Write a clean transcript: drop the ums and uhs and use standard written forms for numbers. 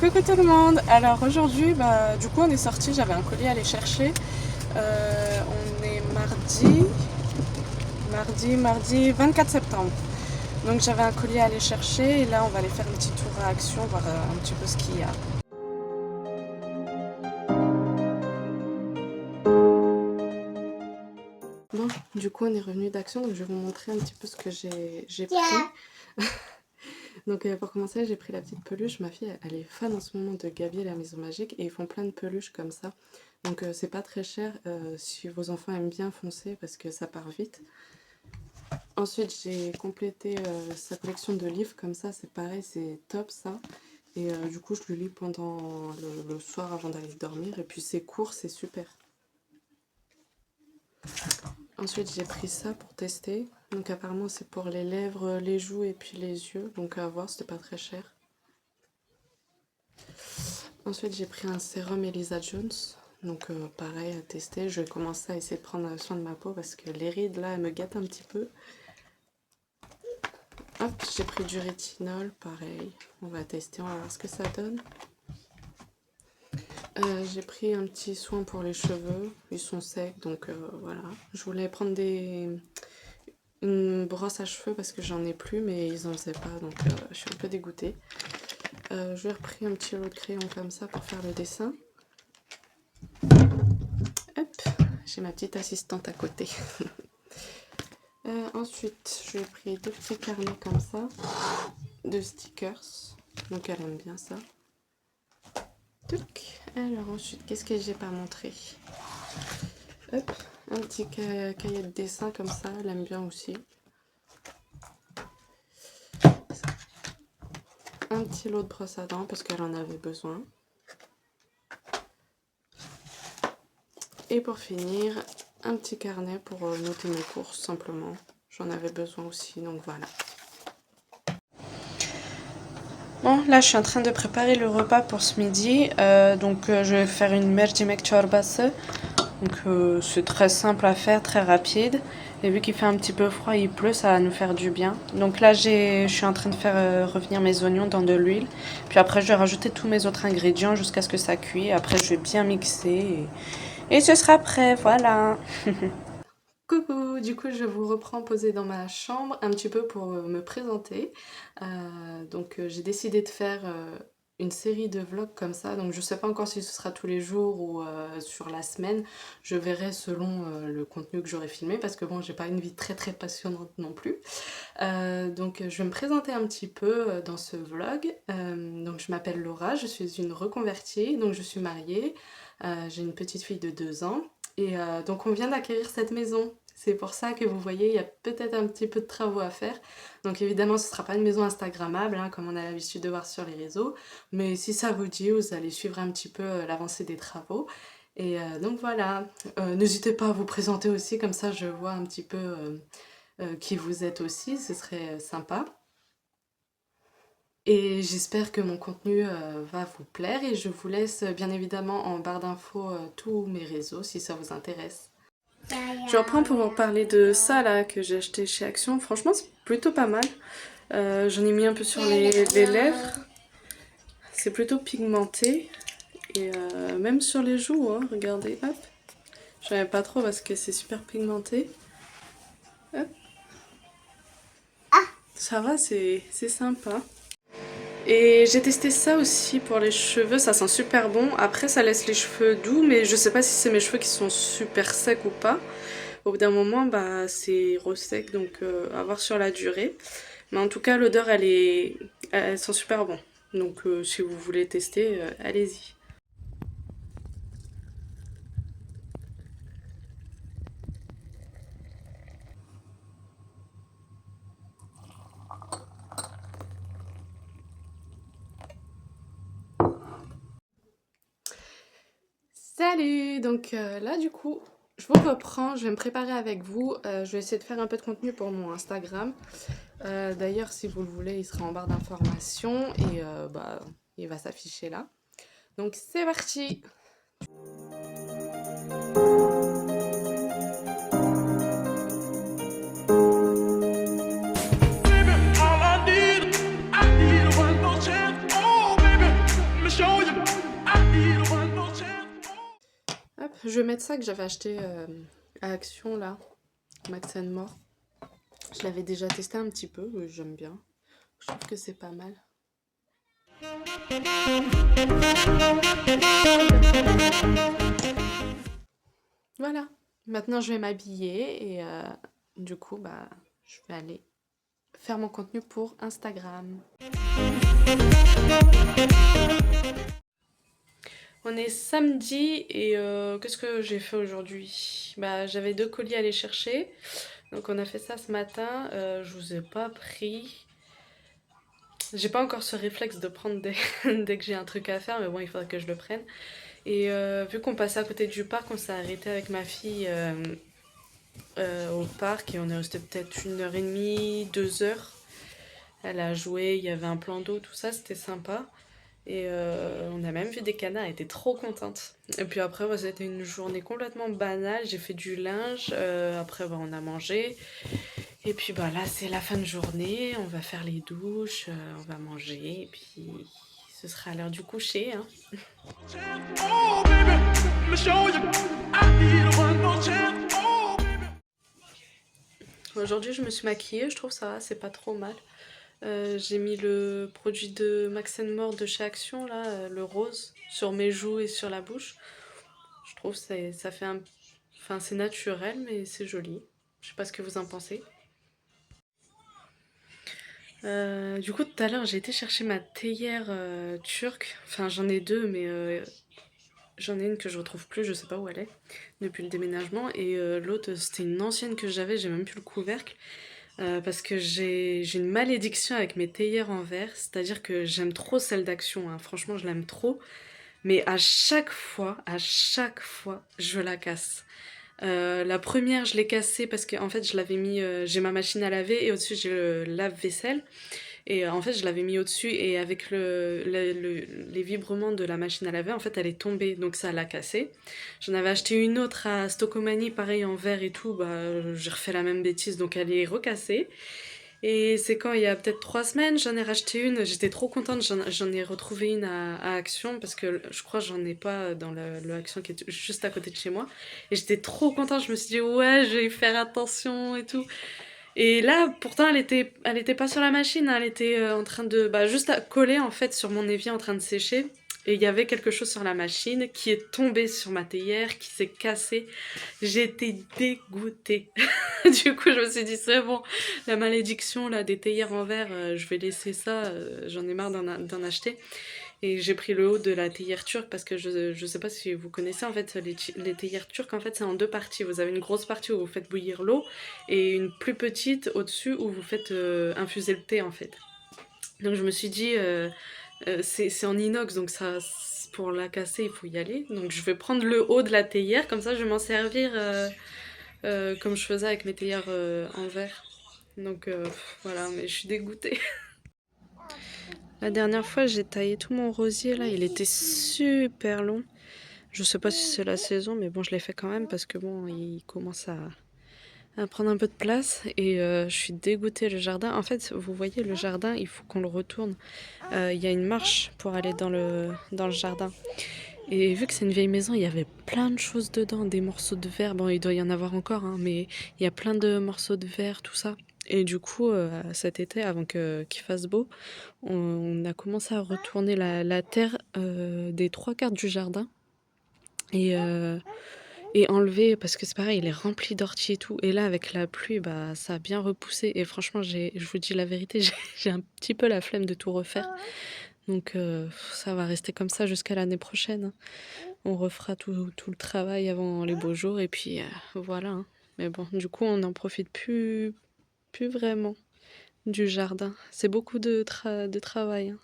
Coucou tout le monde. Alors aujourd'hui, du coup on est sorti, j'avais un colis à aller chercher. On est mardi 24 septembre. Donc j'avais un colis à aller chercher et là on va aller faire un petit tour à Action, voir un petit peu ce qu'il y a. Bon, du coup on est revenu d'Action, donc je vais vous montrer un petit peu ce que j'ai pris. Donc pour commencer, j'ai pris la petite peluche. Ma fille, elle est fan en ce moment de Gabi et la Maison Magique et ils font plein de peluches comme ça. Donc c'est pas très cher. Si vos enfants aiment bien, foncez parce que ça part vite. Ensuite, j'ai complété sa collection de livres comme ça. C'est pareil, c'est top ça. Et du coup, je le lis pendant le soir avant d'aller dormir. Et puis c'est court, c'est super. Ensuite, j'ai pris ça pour tester. Donc apparemment, c'est pour les lèvres, les joues et puis les yeux. Donc à voir, c'était pas très cher. Ensuite, j'ai pris un sérum Elisa Jones. Donc pareil, à tester. Je vais commencer à essayer de prendre soin de ma peau parce que les rides, là, elles me gâtent un petit peu. Hop, j'ai pris du rétinol, pareil. On va tester, on va voir ce que ça donne. J'ai pris un petit soin pour les cheveux. Ils sont secs, donc voilà. Je voulais prendre une brosse à cheveux parce que j'en ai plus, mais ils en faisaient pas, donc je suis un peu dégoûtée. Je vais repris un petit lot de crayon comme ça pour faire le dessin. Hop, j'ai ma petite assistante à côté. Ensuite, j'ai pris deux petits carnets comme ça, de stickers. Donc elle aime bien ça. Touc. Alors ensuite, qu'est-ce que j'ai pas montré? Hop, un petit cahier de dessin comme ça, elle aime bien aussi. Un petit lot de brosse à dents parce qu'elle en avait besoin. Et pour finir, un petit carnet pour noter mes courses simplement. J'en avais besoin aussi, donc voilà. Bon, là je suis en train de préparer le repas pour ce midi. Je vais faire une mercimek çorbası. Donc c'est très simple à faire, très rapide. Et vu qu'il fait un petit peu froid, il pleut, ça va nous faire du bien. Donc là je suis en train de faire revenir mes oignons dans de l'huile. Puis après je vais rajouter tous mes autres ingrédients jusqu'à ce que ça cuit. Après je vais bien mixer et ce sera prêt, voilà. Coucou, du coup je vous reprends posée dans ma chambre un petit peu pour me présenter. J'ai décidé de faire une série de vlogs comme ça, donc je sais pas encore si ce sera tous les jours ou sur la semaine. Je verrai selon le contenu que j'aurai filmé parce que bon, j'ai pas une vie très passionnante non plus. Je vais me présenter un petit peu dans ce vlog. Donc je m'appelle Laura, je suis une reconvertie, donc je suis mariée, j'ai une petite fille de 2 ans. Et donc on vient d'acquérir cette maison. C'est pour ça que vous voyez, il y a peut-être un petit peu de travaux à faire. Donc évidemment, ce ne sera pas une maison instagrammable, hein, comme on a l'habitude de voir sur les réseaux. Mais si ça vous dit, vous allez suivre un petit peu l'avancée des travaux. Et donc voilà, n'hésitez pas à vous présenter aussi, comme ça je vois un petit peu qui vous êtes aussi, ce serait sympa. Et j'espère que mon contenu va vous plaire et je vous laisse bien évidemment en barre d'infos tous mes réseaux si ça vous intéresse. Je reprends pour vous parler de ça là que j'ai acheté chez Action. Franchement c'est plutôt pas mal. J'en ai mis un peu sur les lèvres. C'est plutôt pigmenté. Et même sur les joues, hein, regardez, hop. J'en avais pas trop parce que c'est super pigmenté. Hop. Ça va, c'est sympa. Et j'ai testé ça aussi pour les cheveux, ça sent super bon. Après ça laisse les cheveux doux, mais je sais pas si c'est mes cheveux qui sont super secs ou pas. Au bout d'un moment, c'est ressec, donc à voir sur la durée. Mais en tout cas, l'odeur, elle sent super bon. Donc si vous voulez tester, allez-y. Salut! Donc là du coup, je vous reprends, je vais me préparer avec vous. Je vais essayer de faire un peu de contenu pour mon Instagram. D'ailleurs, si vous le voulez, il sera en barre d'informations et il va s'afficher là. Donc c'est parti! Show Je vais mettre ça que j'avais acheté à Action là, Max More. Je l'avais déjà testé un petit peu, j'aime bien. Je trouve que c'est pas mal. Voilà. Maintenant je vais m'habiller et du coup bah je vais aller faire mon contenu pour Instagram. On est samedi et qu'est-ce que j'ai fait aujourd'hui? Bah j'avais 2 colis à aller chercher. Donc on a fait ça ce matin. Je vous ai pas pris. J'ai pas encore ce réflexe de prendre dès que j'ai un truc à faire, mais bon il faudrait que je le prenne. Et vu qu'on passait à côté du parc, on s'est arrêté avec ma fille au parc et on est resté peut-être 1h30, 2 heures. Elle a joué, il y avait un plan d'eau, tout ça, c'était sympa. Et on a même vu des canards, elle était trop contente. Et puis après, bah, c'était une journée complètement banale. J'ai fait du linge, après bah, on a mangé. Et puis bah, là, c'est la fin de journée, on va faire les douches, on va manger. Et puis ce sera l'heure du coucher. Hein. Aujourd'hui, je me suis maquillée, je trouve ça va, c'est pas trop mal. J'ai mis le produit de Max More de chez Action, là, le rose, sur mes joues et sur la bouche. Je trouve que ça fait un... Enfin, c'est naturel, mais c'est joli. Je sais pas ce que vous en pensez. Du coup, tout à l'heure, j'ai été chercher ma théière turque. Enfin, j'en ai 2, mais j'en ai une que je retrouve plus, je sais pas où elle est, depuis le déménagement. Et l'autre, c'était une ancienne que j'avais, j'ai même plus le couvercle. Parce que j'ai une malédiction avec mes théières en verre, c'est-à-dire que j'aime trop celle d'Action, hein. Franchement je l'aime trop, mais à chaque fois, je la casse. La première je l'ai cassée parce que en fait je l'avais mis, j'ai ma machine à laver et au-dessus j'ai le lave-vaisselle. Et en fait, je l'avais mis au-dessus et avec les vibrements de la machine à laver, en fait, elle est tombée, donc ça l'a cassée. J'en avais acheté une autre à Stocomanie, pareil en verre et tout, bah j'ai refait la même bêtise, donc elle est recassée. Et c'est quand il y a peut-être 3 semaines, j'en ai racheté une, j'étais trop contente, j'en ai retrouvé une à Action, parce que je crois que j'en ai pas dans le Action qui est juste à côté de chez moi. Et j'étais trop contente, je me suis dit ouais, je vais faire attention et tout. Et là, pourtant, elle était pas sur la machine, hein, elle était en train de, bah, juste à coller en fait sur mon évier en train de sécher. Et il y avait quelque chose sur la machine qui est tombé sur ma théière, qui s'est cassé. J'étais dégoûtée. Du coup, je me suis dit, c'est bon, la malédiction là, des théières en verre, je vais laisser ça, j'en ai marre d'en acheter. Et j'ai pris le haut de la théière turque parce que je sais pas si vous connaissez en fait les théières turques en fait c'est en 2 parties. Vous avez une grosse partie où vous faites bouillir l'eau et une plus petite au-dessus où vous faites infuser le thé en fait. Donc je me suis dit c'est en inox donc ça pour la casser il faut y aller. Donc je vais prendre le haut de la théière comme ça je vais m'en servir comme je faisais avec mes théières en verre. Donc voilà mais je suis dégoûtée. La dernière fois, j'ai taillé tout mon rosier là, il était super long. Je sais pas si c'est la saison, mais bon, je l'ai fait quand même parce que bon, il commence à prendre un peu de place et je suis dégoûtée le jardin. En fait, vous voyez le jardin, il faut qu'on le retourne. Il y a une marche pour aller dans le jardin. Et vu que c'est une vieille maison, il y avait plein de choses dedans, des morceaux de verre. Bon, il doit y en avoir encore, hein, mais il y a plein de morceaux de verre, tout ça. Et du coup, cet été, avant qu'il fasse beau, on a commencé à retourner la terre des 3 quarts du jardin et, et enlever, parce que c'est pareil, il est rempli d'orties et tout. Et là, avec la pluie, bah, ça a bien repoussé. Et franchement, je vous dis la vérité, j'ai un petit peu la flemme de tout refaire. Donc ça va rester comme ça jusqu'à l'année prochaine. Hein. On refera tout le travail avant les beaux jours et puis voilà. Hein. Mais bon, du coup, on n'en profite plus vraiment du jardin. C'est beaucoup de travail. Hein.